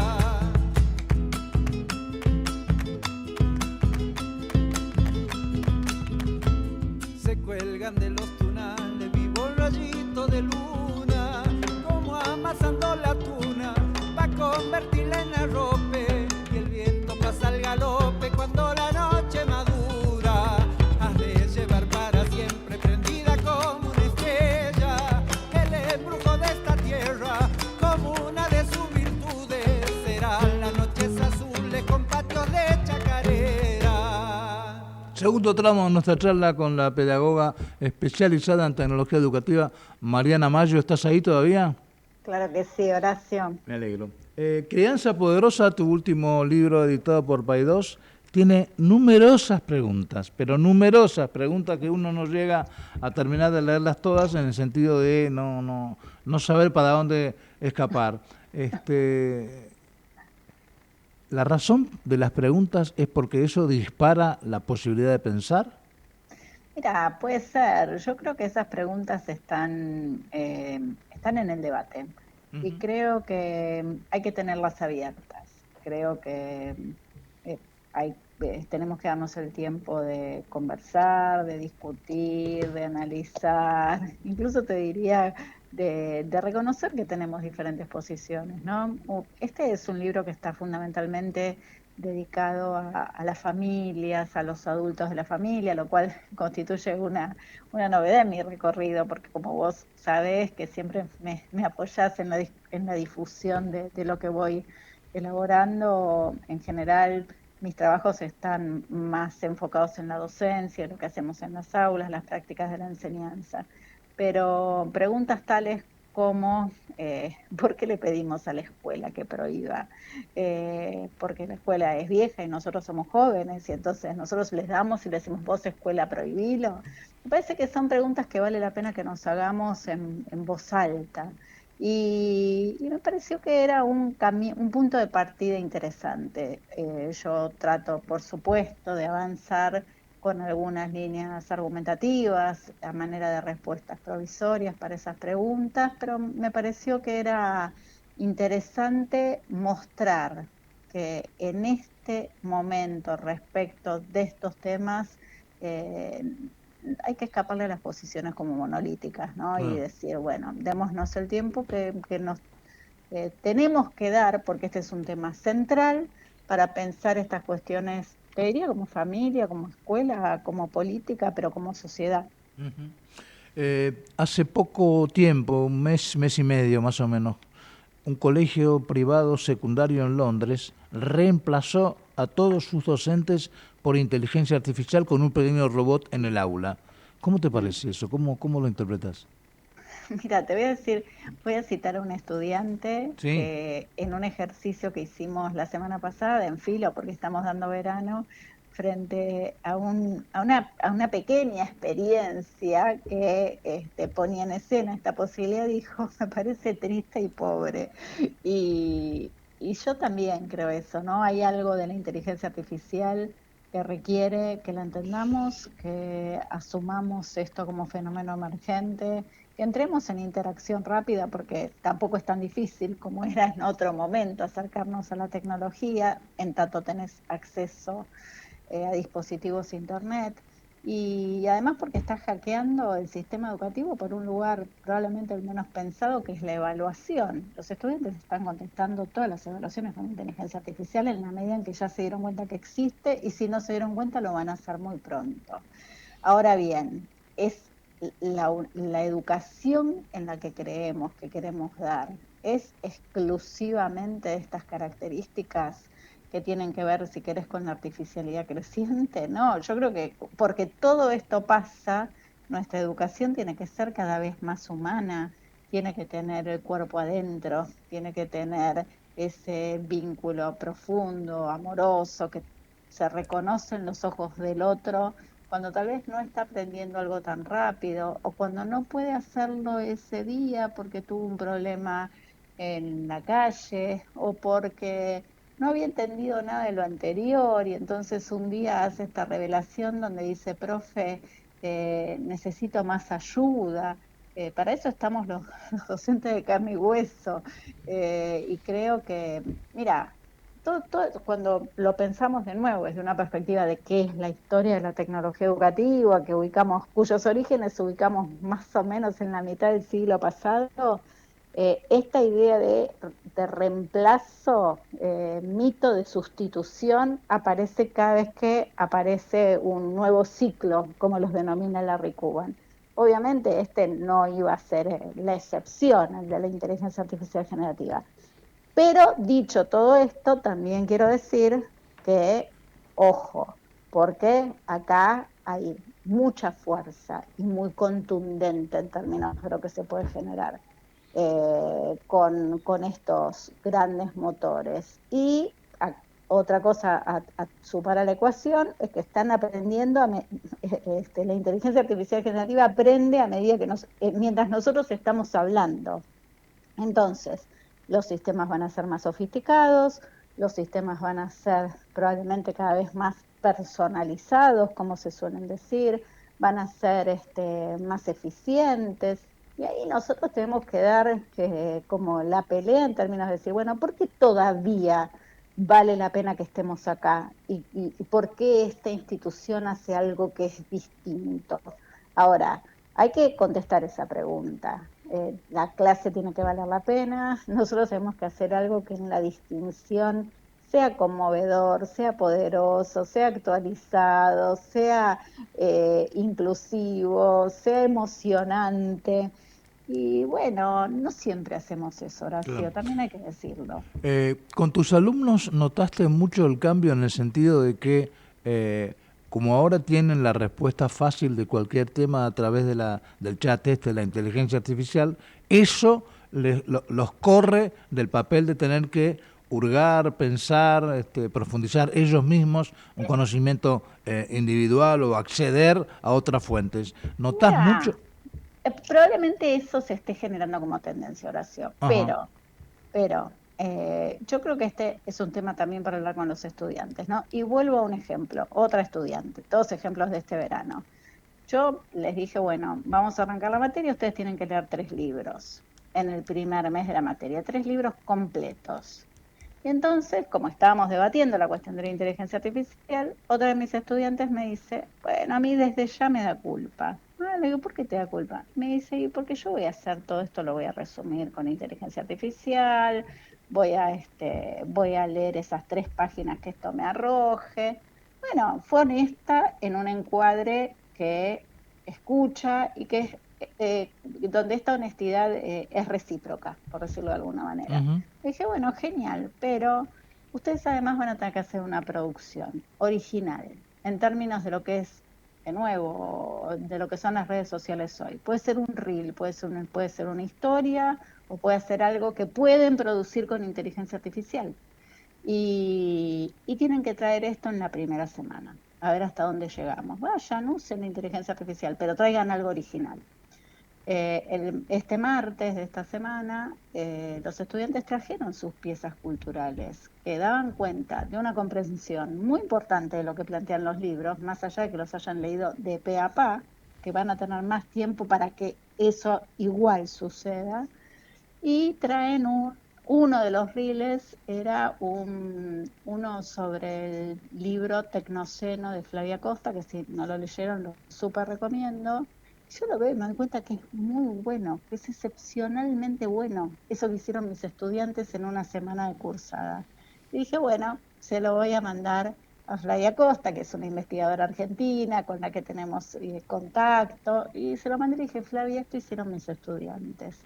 Speaker 12: Se cuelgan de los tunales vivo un rayito de luna, como amasando la tuna pa' convertirla en arrope, y el viento pasa al galope cuando la noche madura. Has de llevar para siempre prendida como una estrella el embrujo de esta tierra, como una de sus virtudes, serán las noches azules con patios de chacarera.
Speaker 2: Segundo tramo de nuestra charla con la pedagoga especializada en tecnología educativa, Mariana Mayo. ¿Estás ahí todavía?
Speaker 4: Claro que sí, Horacio.
Speaker 2: Me alegro. Crianza Poderosa, tu último libro editado por Paidós, tiene numerosas preguntas, pero numerosas preguntas que uno no llega a terminar de leerlas todas, en el sentido de no saber para dónde escapar. ¿La razón de las preguntas es porque eso dispara la posibilidad de pensar?
Speaker 4: Mira, puede ser. Yo creo que esas preguntas están en el debate. Uh-huh. Y creo que hay que tenerlas abiertas. Creo que hay tenemos que darnos el tiempo de conversar, de discutir, de analizar, incluso te diría de reconocer que tenemos diferentes posiciones, ¿no? Este es un libro que está fundamentalmente dedicado a las familias, a los adultos de la familia, lo cual constituye una novedad en mi recorrido, porque como vos sabés que siempre me apoyás en la difusión de lo que voy elaborando, en general mis trabajos están más enfocados en la docencia, lo que hacemos en las aulas, las prácticas de la enseñanza. Pero preguntas tales como ¿por qué le pedimos a la escuela que prohíba? Porque la escuela es vieja y nosotros somos jóvenes, y entonces nosotros les damos y le decimos, vos escuela prohibilo. Me parece que son preguntas que vale la pena que nos hagamos en voz alta. Y me pareció que era un punto de partida interesante. Yo trato, por supuesto, de avanzar con algunas líneas argumentativas a manera de respuestas provisorias para esas preguntas, pero me pareció que era interesante mostrar que en este momento respecto de estos temas hay que escaparle a las posiciones como monolíticas, ¿no? Y decir, bueno, démonos el tiempo que nos tenemos que dar, porque este es un tema central, para pensar estas cuestiones, te diría como familia, como escuela, como política, pero como sociedad.
Speaker 2: Hace poco tiempo, un mes y medio más o menos, un colegio privado secundario en Londres reemplazó a todos sus docentes por inteligencia artificial con un pequeño robot en el aula. ¿Cómo te parece eso? ¿Cómo lo interpretas?
Speaker 4: Mira, voy a citar a un estudiante que en un ejercicio que hicimos la semana pasada en Filo, porque estamos dando verano, frente a una pequeña experiencia que ponía en escena esta posibilidad, dijo, me parece triste y pobre. Y yo también creo eso, ¿no? Hay algo de la inteligencia artificial que requiere que la entendamos, que asumamos esto como fenómeno emergente, que entremos en interacción rápida, porque tampoco es tan difícil como era en otro momento acercarnos a la tecnología, en tanto tenés acceso a dispositivos internet, y además porque está hackeando el sistema educativo por un lugar probablemente el menos pensado, que es la evaluación. Los estudiantes están contestando todas las evaluaciones con inteligencia artificial en la medida en que ya se dieron cuenta que existe, y si no se dieron cuenta lo van a hacer muy pronto. Ahora bien, es la educación en la que creemos que queremos dar, ¿es exclusivamente de estas características que tienen que ver, si querés, con la artificialidad creciente? No, yo creo que porque todo esto pasa, nuestra educación tiene que ser cada vez más humana, tiene que tener el cuerpo adentro, tiene que tener ese vínculo profundo, amoroso, que se reconoce en los ojos del otro cuando tal vez no está aprendiendo algo tan rápido, o cuando no puede hacerlo ese día porque tuvo un problema en la calle, o porque no había entendido nada de lo anterior, y entonces un día hace esta revelación donde dice, profe, necesito más ayuda. Para eso estamos los docentes de carne y hueso, y creo que, mira, todo, cuando lo pensamos de nuevo desde una perspectiva de qué es la historia de la tecnología educativa, cuyos orígenes ubicamos más o menos en la mitad del siglo pasado, esta idea de reemplazo, mito de sustitución, aparece cada vez que aparece un nuevo ciclo, como los denomina Larry Cuban. Obviamente este no iba a ser la excepción, el de la inteligencia artificial generativa. Pero dicho todo esto, también quiero decir que, ojo, porque acá hay mucha fuerza y muy contundente en términos de lo que se puede generar con estos grandes motores. Y otra cosa a sumar a la ecuación es que están aprendiendo, la inteligencia artificial generativa aprende a medida que mientras nosotros estamos hablando. Entonces, los sistemas van a ser más sofisticados, los sistemas van a ser probablemente cada vez más personalizados, como se suelen decir, van a ser más eficientes, y ahí nosotros tenemos que dar como la pelea en términos de decir, bueno, ¿por qué todavía vale la pena que estemos acá y por qué esta institución hace algo que es distinto. Ahora, hay que contestar esa pregunta. La clase tiene que valer la pena, nosotros tenemos que hacer algo que en la distinción sea conmovedor, sea poderoso, sea actualizado, sea inclusivo, sea emocionante. Y bueno, no siempre hacemos eso, Horacio,
Speaker 2: Claro.
Speaker 4: también hay que decirlo.
Speaker 2: ¿Con tus alumnos notaste mucho el cambio en el sentido de que, como ahora tienen la respuesta fácil de cualquier tema a través de del chat de la inteligencia artificial, eso los corre del papel de tener que hurgar, pensar, profundizar ellos mismos un conocimiento individual o acceder a otras fuentes? ¿Notás
Speaker 4: Mira,
Speaker 2: mucho?
Speaker 4: Probablemente eso se esté generando como tendencia, Horacio,
Speaker 2: Ajá.
Speaker 4: pero yo creo que este es un tema también para hablar con los estudiantes, ¿no? Y vuelvo a un ejemplo, otra estudiante, todos ejemplos de este verano. Yo les dije, bueno, vamos a arrancar la materia, ustedes tienen que leer 3 libros en el primer mes de la materia, 3 libros completos. Y entonces, como estábamos debatiendo la cuestión de la inteligencia artificial, otra de mis estudiantes me dice, bueno, a mí desde ya me da culpa. Le digo, ¿por qué te da culpa? Me dice, y porque yo voy a hacer todo esto, lo voy a resumir con inteligencia artificial, voy a leer esas 3 páginas que esto me arroje. Bueno, fue honesta en un encuadre que escucha y que es donde esta honestidad es recíproca, por decirlo de alguna manera.
Speaker 2: Ujú.
Speaker 4: Dije, bueno, genial, pero ustedes además van a tener que hacer una producción original, en términos de lo que es, de nuevo, de lo que son las redes sociales hoy. Puede ser un reel, puede ser una historia, o puede ser algo que pueden producir con inteligencia artificial. Y tienen que traer esto en la primera semana, a ver hasta dónde llegamos. Vayan, usen la inteligencia artificial, pero traigan algo original. Este martes de esta semana, los estudiantes trajeron sus piezas culturales que daban cuenta de una comprensión muy importante de lo que plantean los libros, más allá de que los hayan leído de pe a pa, que van a tener más tiempo para que eso igual suceda, y traen uno de los reels, era uno sobre el libro Tecnoceno de Flavia Costa, que si no lo leyeron lo súper recomiendo. Yo lo veo y me doy cuenta que es muy bueno, que es excepcionalmente bueno. Eso que hicieron mis estudiantes en una semana de cursada. Y dije, bueno, se lo voy a mandar a Flavia Costa, que es una investigadora argentina con la que tenemos contacto. Y se lo mandé y dije, Flavia, esto hicieron mis estudiantes.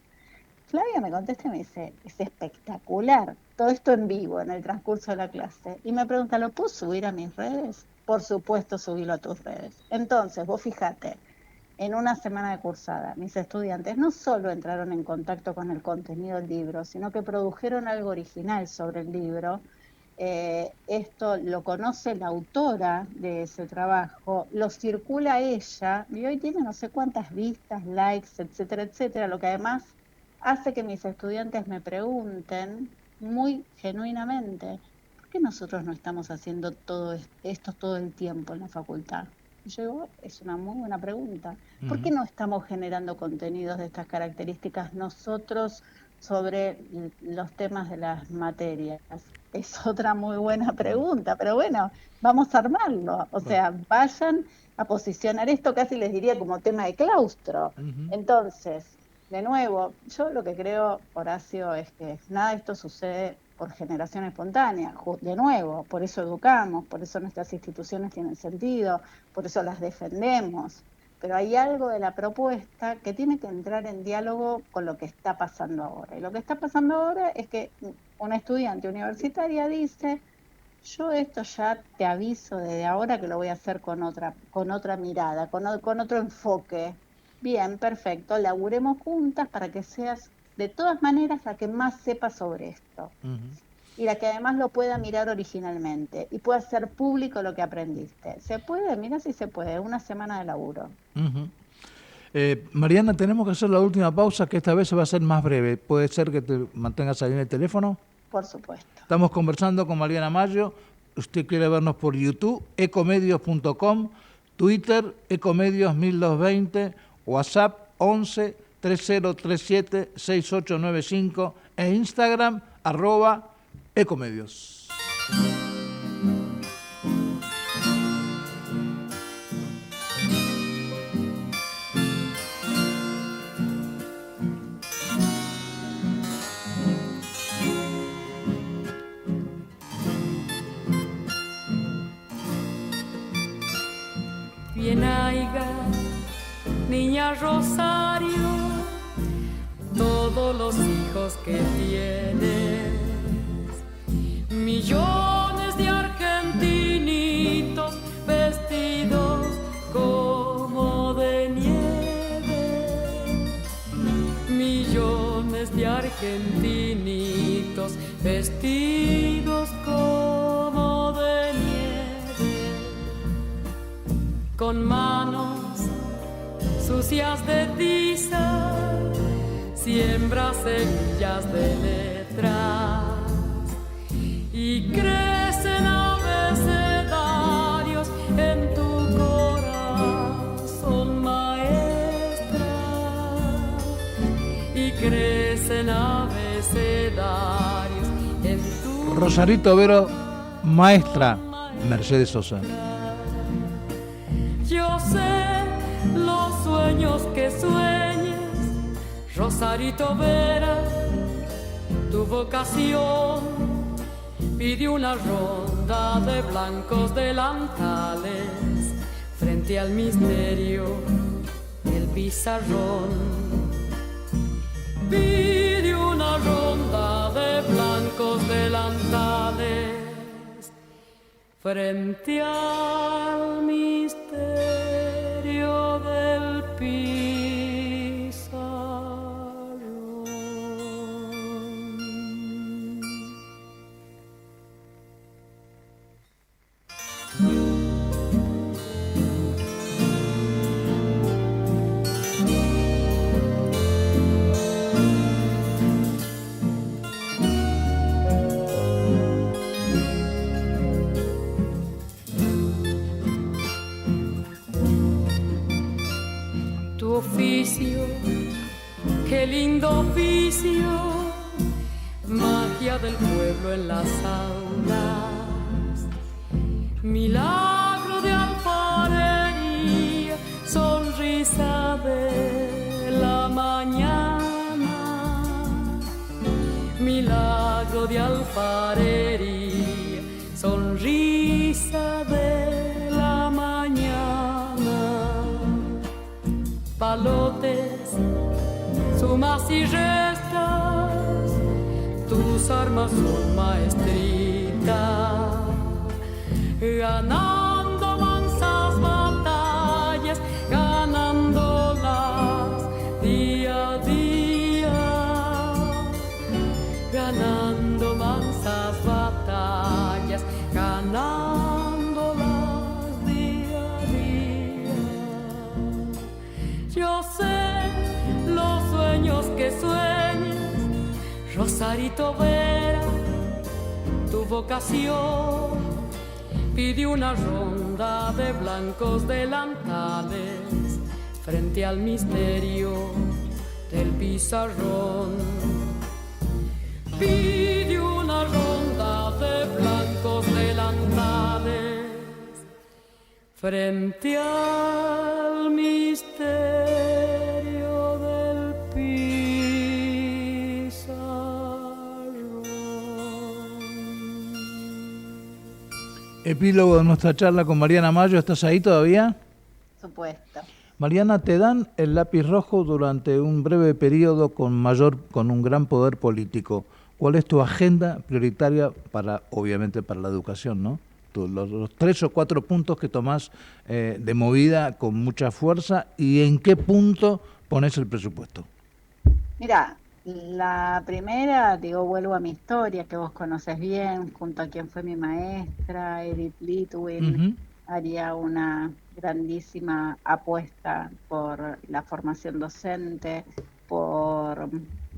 Speaker 4: Flavia me contesta y me dice, es espectacular. Todo esto en vivo, en el transcurso de la clase. Y me pregunta, ¿lo puedo subir a mis redes? Por supuesto, subilo a tus redes. Entonces, vos fíjate, en una semana de cursada, mis estudiantes no solo entraron en contacto con el contenido del libro, sino que produjeron algo original sobre el libro. Esto lo conoce la autora de ese trabajo, lo circula ella, y hoy tiene no sé cuántas vistas, likes, etcétera, etcétera, lo que además hace que mis estudiantes me pregunten muy genuinamente, ¿por qué nosotros no estamos haciendo todo esto todo el tiempo en la facultad? Y yo digo, es una muy buena pregunta. ¿Por qué no estamos generando contenidos de estas características nosotros sobre los temas de las materias? Es otra muy buena pregunta, pero bueno, vamos a armarlo. O sea, vayan a posicionar esto, casi les diría como tema de claustro. Entonces, de nuevo, yo lo que creo, Horacio, es que nada de esto sucede por generación espontánea. De nuevo, por eso educamos, por eso nuestras instituciones tienen sentido, por eso las defendemos. Pero hay algo de la propuesta que tiene que entrar en diálogo con lo que está pasando ahora. Y lo que está pasando ahora es que una estudiante universitaria dice, yo esto ya te aviso desde ahora que lo voy a hacer con otra mirada, con otro enfoque. Bien, perfecto, laburemos juntas para que seas de todas maneras la que más sepa sobre esto. Y la que además lo pueda mirar originalmente y pueda hacer público lo que aprendiste. ¿Se puede? Mira si se puede, una semana de laburo.
Speaker 2: Mariana, tenemos que hacer la última pausa, que esta vez va a ser más breve. ¿Puede ser que te mantengas ahí en el teléfono?
Speaker 4: Por supuesto.
Speaker 2: Estamos conversando con Mariana Maggio. Usted quiere vernos por YouTube, ecomedios.com, Twitter, ecomedios1220, WhatsApp 11 3037 6895 e Instagram @ecomedios.
Speaker 13: Bien haiga, niña Rosario, todos los hijos que tienes, millones de argentinitos vestidos como de nieve, millones de argentinitos vestidos como de nieve, con manos sucias de tiza, siembra semillas de letras y crecen abecedarios en tu corazón, maestra, y crecen abecedarios en tu
Speaker 2: Rosarito Vero, maestra Mercedes Sosa.
Speaker 13: Yo sé los sueños que sueñes, Rosarito Vera, tu vocación pide una ronda de blancos delantales frente al misterio del pizarrón. Pide una ronda de blancos delantales frente al misterio del pizarrón. Tu oficio, qué lindo oficio, magia del pueblo en las aulas, milagro de alfarería, sonrisa de la mañana, milagro de alfarería, sonrisa de la mañana. Palotes, sumas y restas, tus armas son maestritas, ganando mansas batallas, ganándolas día a día, ganando mansas batallas, ganándolas día a día. Yo sé los sueños que sueñes, Rosarito Vera, tu vocación pide una ronda de blancos delantales frente al misterio del pizarrón. Pide una ronda de blancos delantales frente al misterio del pizarrón.
Speaker 2: Epílogo de nuestra charla con Mariana Mayo. ¿Estás ahí todavía?
Speaker 4: Supuesto.
Speaker 2: Mariana, te dan el lápiz rojo durante un breve periodo con un gran poder político. ¿Cuál es tu agenda prioritaria obviamente para la educación, ¿no? Los 3 o 4 puntos que tomás de movida con mucha fuerza, y en qué punto pones el presupuesto.
Speaker 4: Mira, la primera, vuelvo a mi historia, que vos conoces bien, junto a quien fue mi maestra, Edith Litwin. Haría una grandísima apuesta por la formación docente, por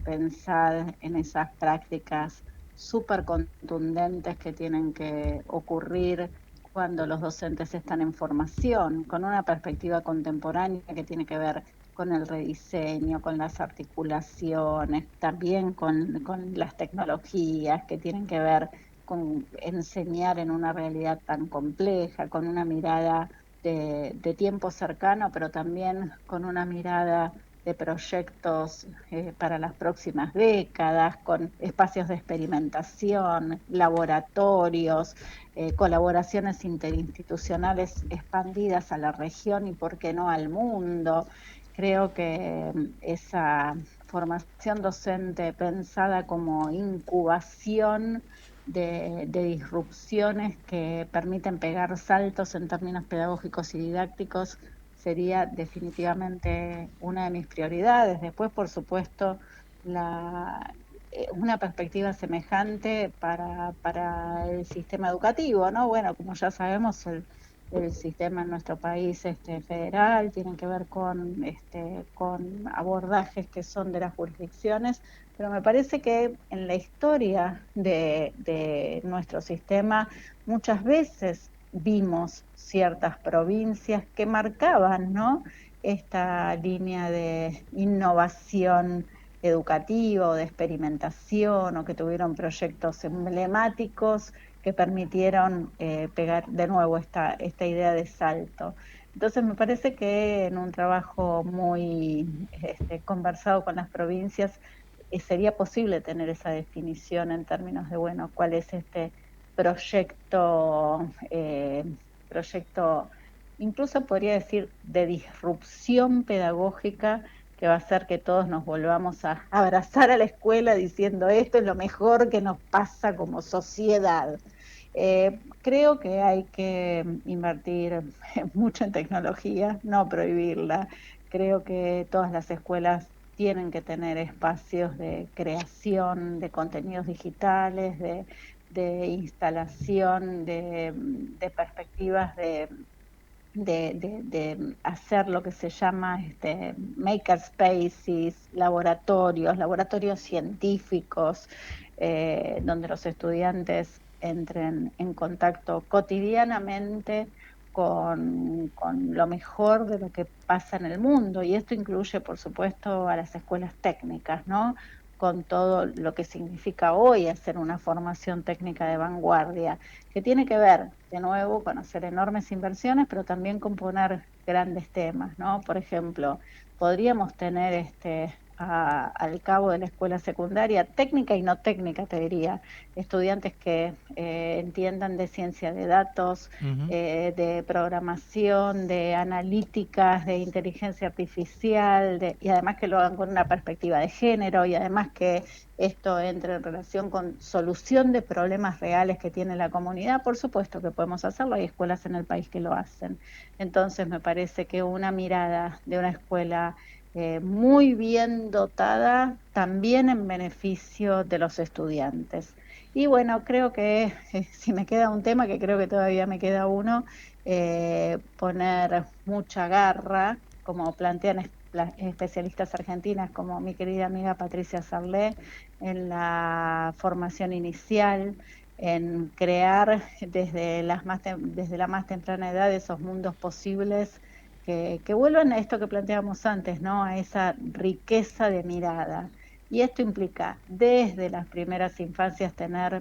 Speaker 4: pensar en esas prácticas súper contundentes que tienen que ocurrir cuando los docentes están en formación, con una perspectiva contemporánea que tiene que ver con el rediseño, con las articulaciones, también con las tecnologías que tienen que ver enseñar en una realidad tan compleja, con una mirada de tiempo cercano, pero también con una mirada de proyectos para las próximas décadas, con espacios de experimentación, laboratorios, colaboraciones interinstitucionales expandidas a la región y, por qué no, al mundo. Creo que esa formación docente pensada como incubación de disrupciones que permiten pegar saltos en términos pedagógicos y didácticos sería definitivamente una de mis prioridades. Después, por supuesto, una perspectiva semejante para el sistema educativo, ¿no? Bueno, como ya sabemos, el sistema en nuestro país federal tiene que ver con abordajes que son de las jurisdicciones, pero me parece que en la historia de nuestro sistema muchas veces vimos ciertas provincias que marcaban, ¿no?, esta línea de innovación educativa o de experimentación, o que tuvieron proyectos emblemáticos que permitieron pegar de nuevo esta idea de salto. Entonces me parece que en un trabajo muy conversado con las provincias sería posible tener esa definición en términos de, bueno, cuál es este proyecto, incluso podría decir, de disrupción pedagógica, que va a hacer que todos nos volvamos a abrazar a la escuela diciendo esto es lo mejor que nos pasa como sociedad. Creo que hay que invertir mucho en tecnología, no prohibirla. Creo que todas las escuelas tienen que tener espacios de creación de contenidos digitales, de instalación, de perspectivas de hacer lo que se llama maker spaces, laboratorios científicos, donde los estudiantes entren en contacto cotidianamente con lo mejor de lo que pasa en el mundo, y esto incluye, por supuesto, a las escuelas técnicas, ¿no?, con todo lo que significa hoy hacer una formación técnica de vanguardia, que tiene que ver, de nuevo, con hacer enormes inversiones, pero también con poner grandes temas, ¿no? Por ejemplo, podríamos tener al cabo de la escuela secundaria, técnica y no técnica, te diría, estudiantes que entiendan de ciencia de datos, de programación, de analíticas, de inteligencia artificial, y además que lo hagan con una perspectiva de género, y además que esto entre en relación con solución de problemas reales que tiene la comunidad. Por supuesto que podemos hacerlo, hay escuelas en el país que lo hacen. Entonces me parece que una mirada de una escuela muy bien dotada, también en beneficio de los estudiantes. Y bueno, creo que si me queda un tema, que creo que todavía me queda uno, poner mucha garra, como plantean especialistas argentinas como mi querida amiga Patricia Sarlé, en la formación inicial, en crear desde la más temprana edad esos mundos posibles que vuelvan a esto que planteábamos antes, ¿no?, a esa riqueza de mirada. Y esto implica desde las primeras infancias tener,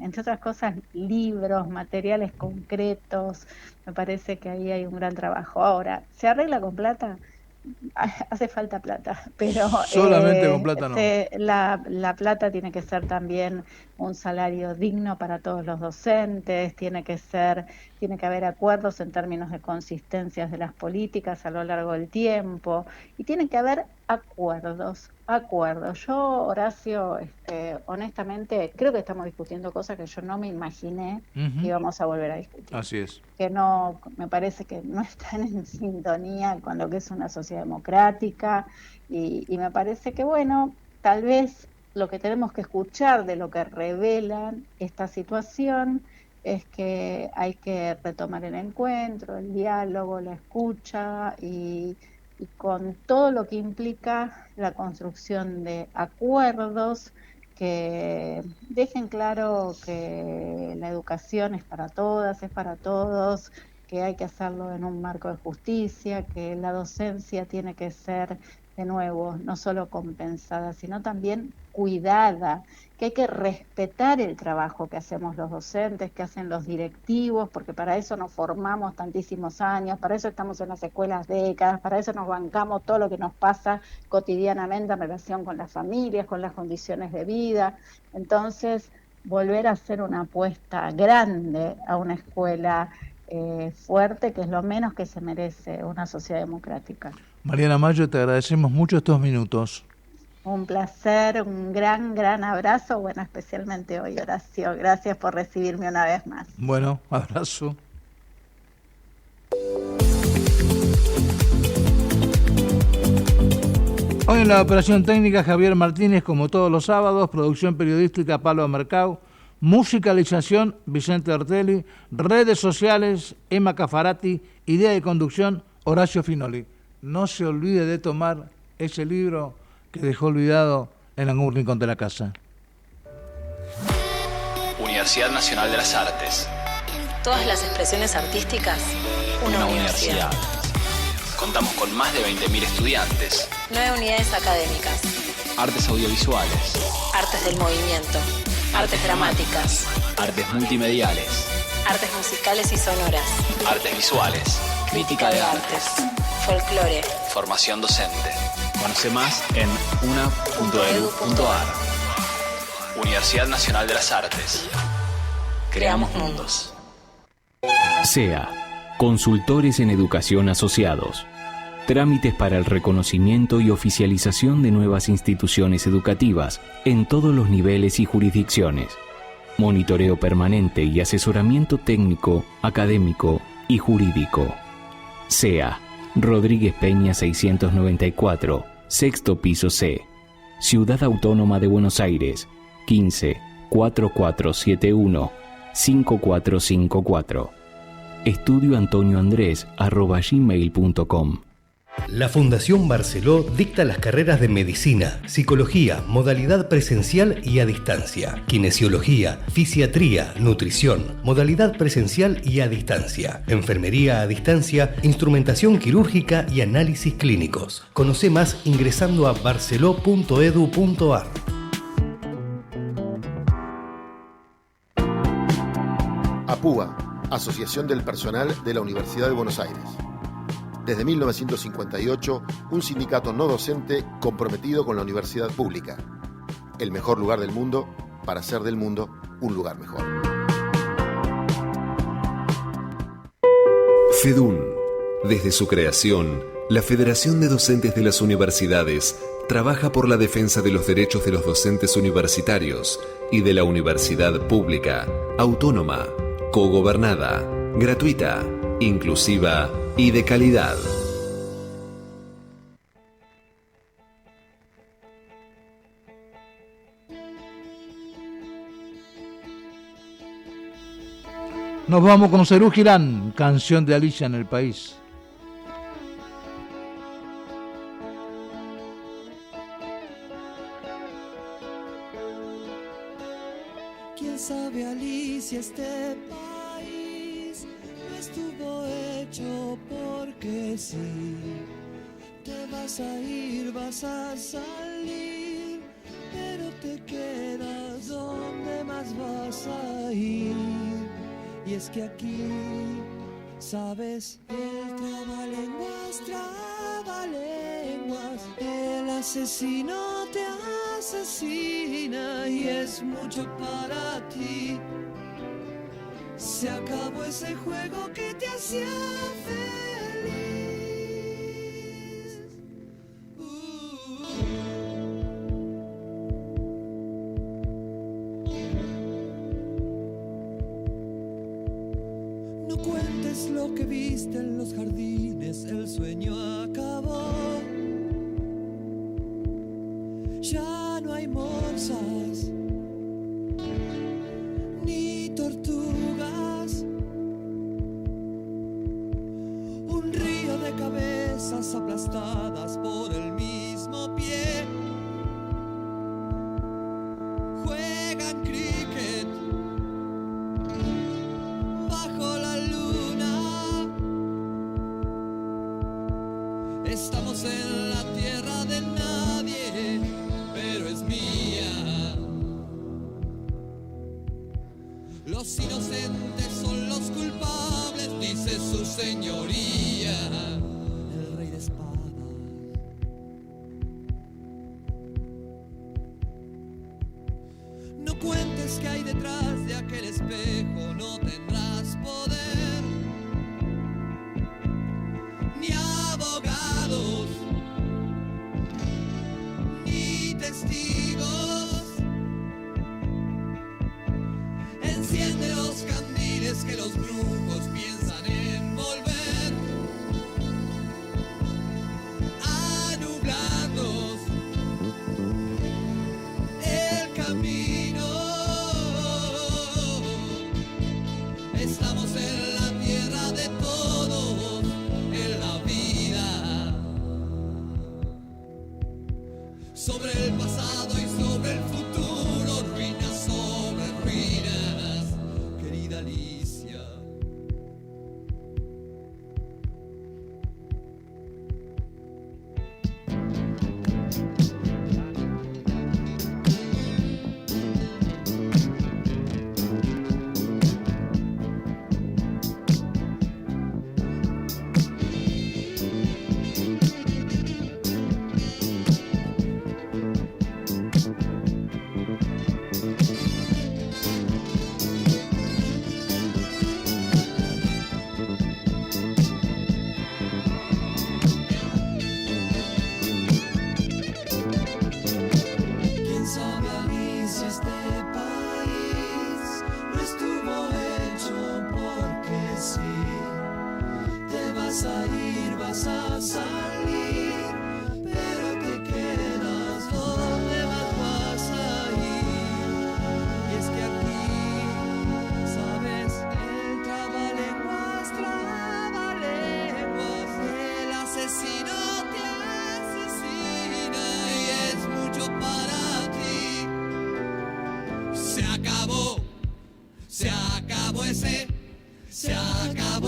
Speaker 4: entre otras cosas, libros, materiales concretos. Me parece que ahí hay un gran trabajo. Ahora, ¿se arregla con plata? Hace falta plata, pero
Speaker 2: solamente con plata no.
Speaker 4: La plata tiene que ser también un salario digno para todos los docentes, tiene que haber acuerdos en términos de consistencias de las políticas a lo largo del tiempo, y tiene que haber acuerdos. Yo, Horacio, honestamente, creo que estamos discutiendo cosas que yo no me imaginé que íbamos a volver a discutir.
Speaker 2: Así es.
Speaker 4: Que no, me parece que no están en sintonía con lo que es una sociedad democrática, y me parece que, bueno, tal vez lo que tenemos que escuchar de lo que revelan esta situación es que hay que retomar el encuentro, el diálogo, la escucha, y con todo lo que implica la construcción de acuerdos que dejen claro que la educación es para todas, es para todos, que hay que hacerlo en un marco de justicia, que la docencia tiene que ser de nuevo, no solo compensada, sino también cuidada, que hay que respetar el trabajo que hacemos los docentes, que hacen los directivos, porque para eso nos formamos tantísimos años, para eso estamos en las escuelas décadas, para eso nos bancamos todo lo que nos pasa cotidianamente en relación con las familias, con las condiciones de vida. Entonces, volver a hacer una apuesta grande a una escuela fuerte, que es lo menos que se merece una sociedad democrática.
Speaker 2: Mariana Mayo, te agradecemos mucho estos minutos.
Speaker 4: Un placer, un gran abrazo, bueno, especialmente hoy, Horacio. Gracias por recibirme una vez más.
Speaker 2: Bueno, abrazo. Hoy en la operación técnica Javier Martínez, como todos los sábados, producción periodística Pablo Mercado, musicalización Vicente Ortelli, redes sociales Emma Cafarati, idea de conducción Horacio Finoli. No se olvide de tomar ese libro que dejó olvidado en algún rincón de la casa.
Speaker 5: Universidad Nacional de las Artes.
Speaker 6: Todas las expresiones artísticas, una universidad.
Speaker 5: Contamos con más de 20.000 estudiantes.
Speaker 6: 9 unidades académicas.
Speaker 5: Artes audiovisuales.
Speaker 6: Artes del movimiento. Artes dramáticas.
Speaker 5: Artes multimediales.
Speaker 6: Artes musicales y sonoras.
Speaker 5: Artes visuales. Crítica de artes.
Speaker 6: Folclore.
Speaker 5: Formación docente. Conoce más en una.edu.ar. Universidad Nacional de las Artes. Creamos mundos.
Speaker 7: SEA, Consultores en Educación Asociados. Trámites para el reconocimiento y oficialización de nuevas instituciones educativas en todos los niveles y jurisdicciones. Monitoreo permanente y asesoramiento técnico, académico y jurídico. SEA, Rodríguez Peña 694, sexto piso C. Ciudad Autónoma de Buenos Aires, 15 4471 5454. estudioantonioandres@gmail.com.
Speaker 9: La Fundación Barceló dicta las carreras de Medicina, Psicología, modalidad presencial y a distancia, Kinesiología, Fisiatría, Nutrición, modalidad presencial y a distancia, Enfermería a distancia, Instrumentación quirúrgica y análisis clínicos. Conoce más ingresando a barceló.edu.ar.
Speaker 10: APUA, Asociación del Personal de la Universidad de Buenos Aires. Desde 1958, un sindicato no docente comprometido con la universidad pública. El mejor lugar del mundo para hacer del mundo un lugar mejor.
Speaker 11: FEDUN. Desde su creación, la Federación de Docentes de las Universidades trabaja por la defensa de los derechos de los docentes universitarios y de la universidad pública, autónoma, cogobernada, gratuita, inclusiva y de calidad.
Speaker 2: Nos vamos con Serú Girán, canción de Alicia en el país.
Speaker 12: ¿Quién sabe, Alicia, este país no estuvo hecho porque sí? Te vas a ir, vas a salir, pero te quedas donde más vas a ir. Y es que aquí, sabes, el trabalenguas, el asesino te asesina y es mucho para ti. Se acabó ese juego que te hacía feliz. No cuentes lo que viste en los jardines, el sueño acabó. Ya no hay morsas ni tortugas. Un río de cabezas aplastadas por el mismo pie. Juegan cricket bajo la luna. Estamos en la tierra
Speaker 14: Los inocentes son los culpables, dice su señoría, el rey de espadas. No cuentes que hay detrás de aquel espejo, no tendrás poder, ni abogados, ni testigos. Enciende los candiles que los brujos piensan envolver, a nublarnos el camino. Estamos en la tierra de todos, en la vida, sobre el pasado y sobre el futuro, ruinas sobre ruinas, querida Alicia. ¿Quién sabe, Alicia, este país no estuvo hecho porque sí? Te vas a ir, vas a salir, pero te quedas, ¿dónde vas a ir? Y es que aquí, ¿sabes? El trabalenguas, el asesino te asesina y es mucho para ti. Se acabó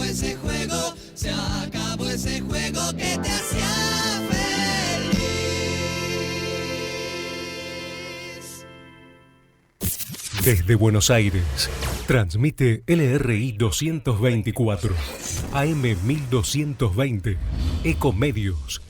Speaker 14: ese juego, se acabó ese juego que te hacía feliz.
Speaker 8: Desde Buenos Aires, transmite LRI 224, AM 1220, Ecomedios.